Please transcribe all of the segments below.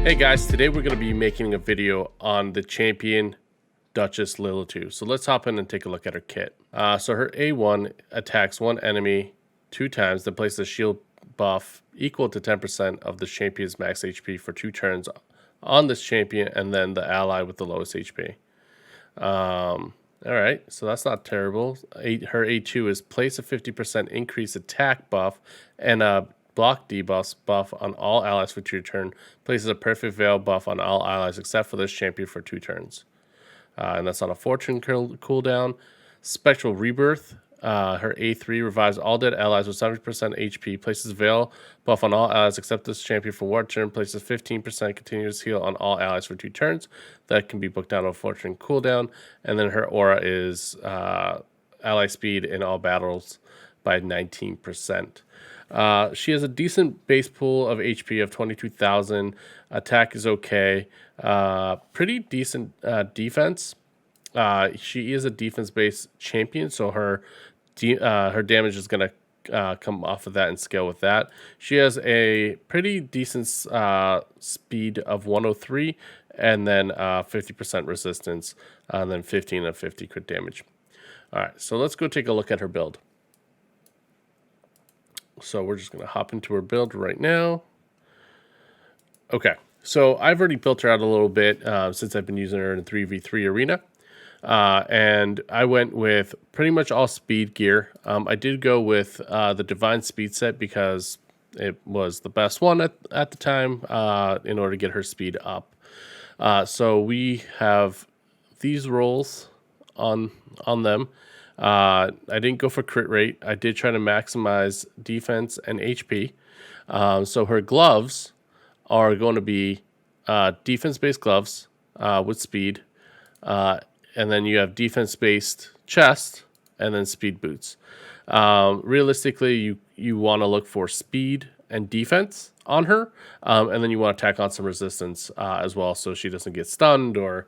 Hey guys, today we're going to be making a video on the champion Duchess Lilitu. So let's hop in and take a look at her kit. So her A1 attacks one enemy 2 times, then places a shield buff equal to 10% of the champion's max HP for 2 turns on this champion and then the ally with the lowest HP. Alright, so that's not terrible. Her A2 is place a 50% increased attack buff and a block debuffs buff on all allies for 2 turns. Places a perfect veil buff on all allies except for this champion for 2 turns. And that's on a fortune cooldown. Spectral Rebirth. Her A3 revives all dead allies with 70% HP. Places veil buff on all allies except this champion for 1 turn. Places 15% continuous heal on all allies for 2 turns. That can be booked down on a fortune cooldown. And then her aura is ally speed in all battles by 19%. She has a decent base pool of HP of 22,000. Attack is okay. Pretty decent defense. She is a defense-based champion, so her damage is going to come off of that and scale with that. She has a pretty decent speed of 103, and then 50% resistance, and then 15 of 50 crit damage. All right, so let's go take a look at her build. So we're just going to hop into her build right now. Okay, so I've already built her out a little bit since I've been using her in 3v3 arena. And I went with pretty much all speed gear. I did go with the Divine Speed set because it was the best one at the time in order to get her speed up. So we have these rolls on them. I didn't go for crit rate. I did try to maximize defense and HP. So her gloves are going to be defense-based gloves with speed. And then you have defense-based chest and then speed boots. Realistically, you want to look for speed and defense on her. And then you want to tack on some resistance as well so she doesn't get stunned or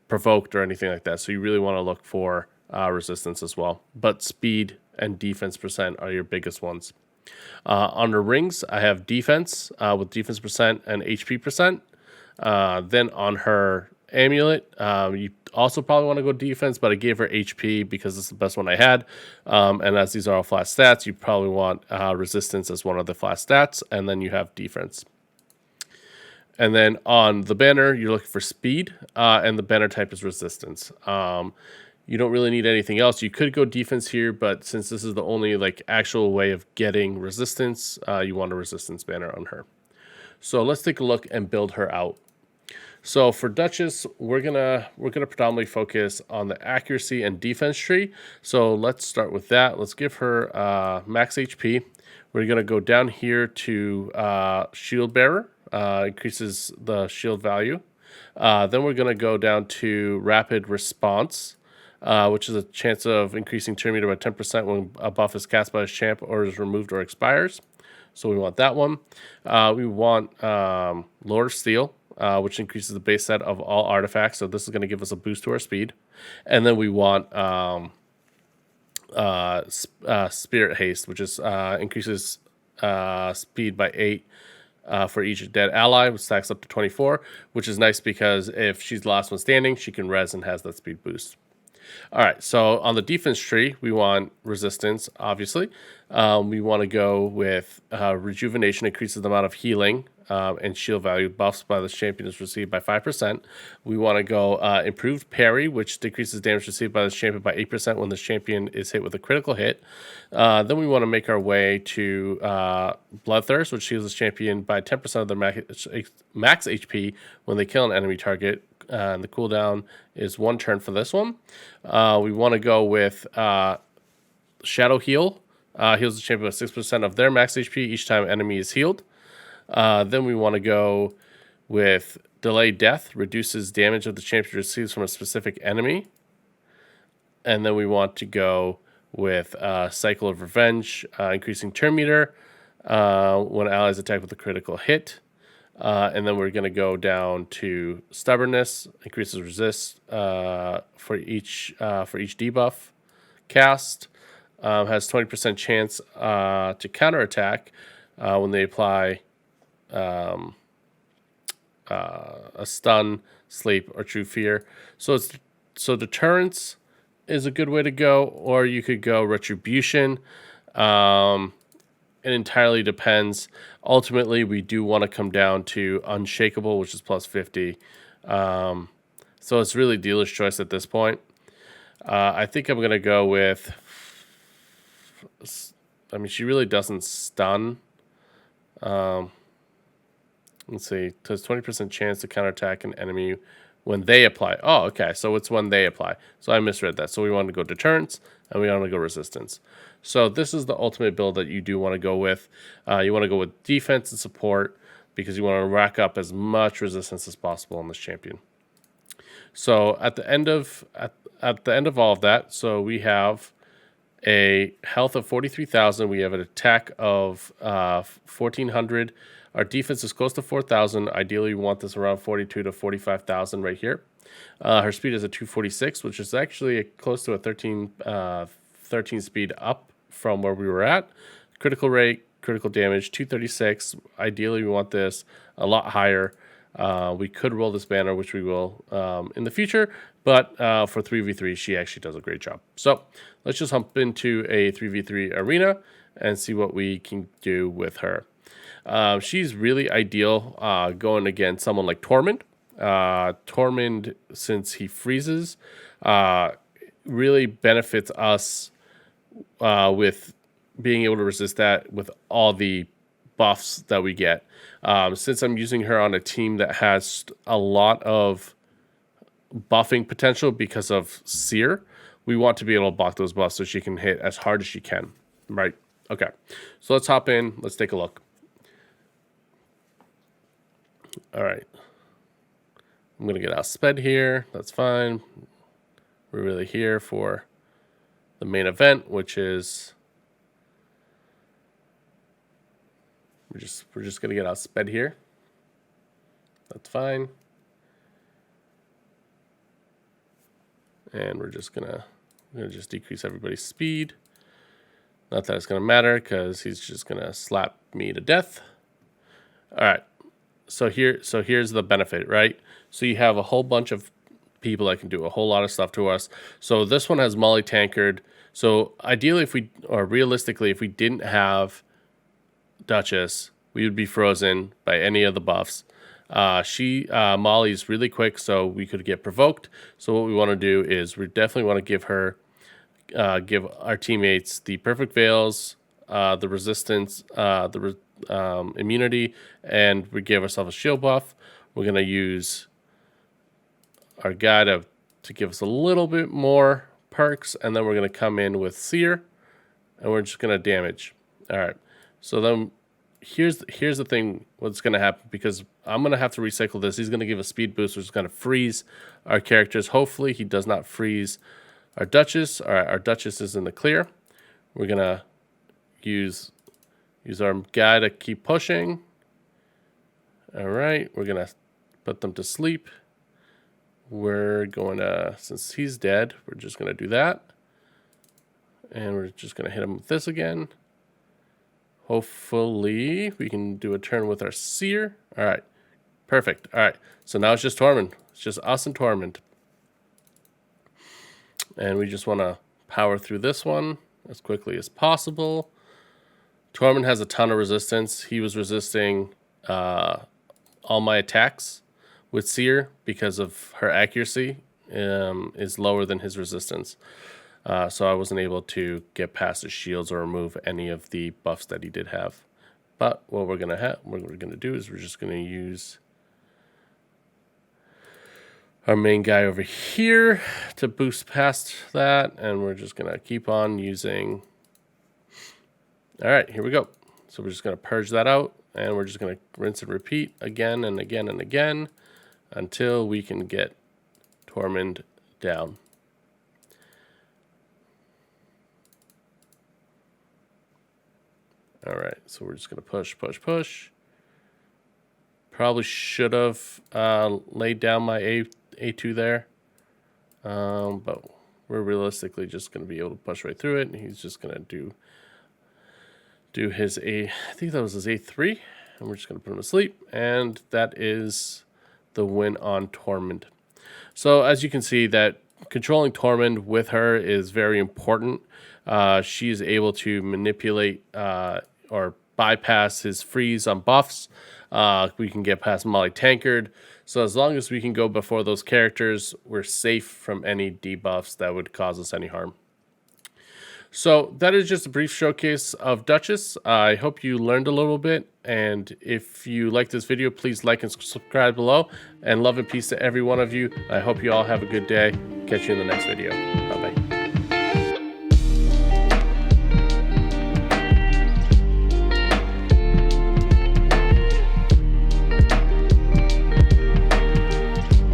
provoked or anything like that. So you really want to look for resistance as well. But speed and defense percent are your biggest ones. On the rings, I have defense with defense percent and HP percent. Then on her amulet, you also probably want to go defense, but I gave her HP because it's the best one I had. And as these are all flat stats, you probably want resistance as one of the flat stats, and then you have defense. And then on the banner, you're looking for speed, and the banner type is resistance. You don't really need anything else. You could go defense here, but since this is the only actual way of getting resistance, you want a resistance banner on her. So let's take a look and build her out. So for Duchess, we're gonna predominantly focus on the accuracy and defense tree. So let's start with that. Let's give her max HP. We're gonna go down here to shield bearer. Increases the shield value. Then we're going to go down to rapid response, which is a chance of increasing turn meter by 10% when a buff is cast by a champ or is removed or expires. So we want that one. We want Lord of Steel, which increases the base set of all artifacts. So this is going to give us a boost to our speed. And then we want Spirit Haste, which is increases speed by 8. For each dead ally, which stacks up to 24, which is nice because if she's the last one standing, she can res and has that speed boost. All right, so on the defense tree, we want resistance, obviously. We want to go with rejuvenation, increases the amount of healing and shield value buffs by the champion is received by 5%. We want to go improved parry, which decreases damage received by the champion by 8% when the champion is hit with a critical hit. Then we want to make our way to Bloodthirst, which heals the champion by 10% of their max HP when they kill an enemy target. And the cooldown is 1 turn for this one. We want to go with Shadow Heal. Heals the champion with 6% of their max HP each time enemy is healed. Then we want to go with Delay Death. Reduces damage of the champion receives from a specific enemy. And then we want to go with Cycle of Revenge. Increasing turn meter when allies attack with a critical hit. And then we're going to go down to Stubbornness, increases resist for each debuff cast. Has 20% chance to counterattack when they apply a stun, sleep, or true fear. So deterrence is a good way to go, or you could go retribution. It entirely depends. Ultimately, we do want to come down to unshakable, which is plus 50. So it's really dealer's choice at this point. I think I'm gonna go with. I mean, she really doesn't stun. Let's see. There's 20% chance to counterattack an enemy when they apply. Oh, okay. So it's when they apply. So I misread that. So we want to go deterrence and we want to go resistance. So this is the ultimate build that you do want to go with. You want to go with defense and support because you want to rack up as much resistance as possible on this champion. So at the end of all of that, so we have a health of 43,000. We have an attack of 1,400. Our defense is close to 4,000. Ideally, we want this around 42 to 45,000 right here. Her speed is a 246, which is actually close to a 13 speed up from where we were at. Critical rate, critical damage, 236. Ideally, we want this a lot higher. We could roll this banner, which we will in the future, but for 3v3, she actually does a great job. So let's just hop into a 3v3 arena and see what we can do with her. She's really ideal going against someone like Tormund. Tormund, since he freezes, really benefits us with being able to resist that with all the buffs that we get. Since I'm using her on a team that has a lot of buffing potential because of Seer, we want to be able to block those buffs so she can hit as hard as she can, right? Okay, so let's hop in. Let's take a look. All right. I'm going to get outsped here. That's fine. We're really here for the main event, which is we're just going to get outsped here. That's fine. And we're going to just decrease everybody's speed. Not that it's going to matter because he's just going to slap me to death. All right. So here's the benefit, right? So you have a whole bunch of people that can do a whole lot of stuff to us. So this one has Molly Tankard. So ideally, realistically, if we didn't have Duchess, we would be frozen by any of the buffs. Molly's really quick, so we could get provoked. So what we want to do is we definitely want to give our teammates the perfect veils, the resistance, immunity, and we give ourselves a shield buff. We're going to use our guy to give us a little bit more perks, and then we're going to come in with Seer, and we're just going to damage. All right. So then here's the thing what's going to happen, because I'm going to have to recycle this. He's going to give a speed boost, which is going to freeze our characters. Hopefully he does not freeze our Duchess. All right, our Duchess is in the clear. We're going to use our guy to keep pushing. All right, we're going to put them to sleep. We're going to, since he's dead, we're just going to do that. And we're just going to hit him with this again. Hopefully we can do a turn with our Seer. All right, perfect. All right, so now it's just Tormund. It's just us and Tormund. And we just want to power through this one as quickly as possible. Tormund has a ton of resistance. He was resisting all my attacks with Seer because of her accuracy is lower than his resistance. So I wasn't able to get past his shields or remove any of the buffs that he did have. But what we're gonna do is we're just gonna use our main guy over here to boost past that, and we're just gonna keep on using. All right, here we go. So we're just gonna purge that out, and we're just gonna rinse and repeat again and again and again until we can get Tormund down. All right, so we're just gonna push, push, push. Probably should have laid down my A2 there, but we're realistically just gonna be able to push right through it, and he's just gonna do his I think that was his A3, and we're just gonna put him to sleep, and that is the win on Tormund. So as you can see, that controlling Tormund with her is very important. She is able to manipulate or bypass his freeze on buffs. We can get past Molly Tankard. So as long as we can go before those characters, we're safe from any debuffs that would cause us any harm. So that is just a brief showcase of Duchess. I hope you learned a little bit, and if you like this video, please like and subscribe below, and love and peace to every one of you. I hope you all have a good day. Catch you in the next video. Bye.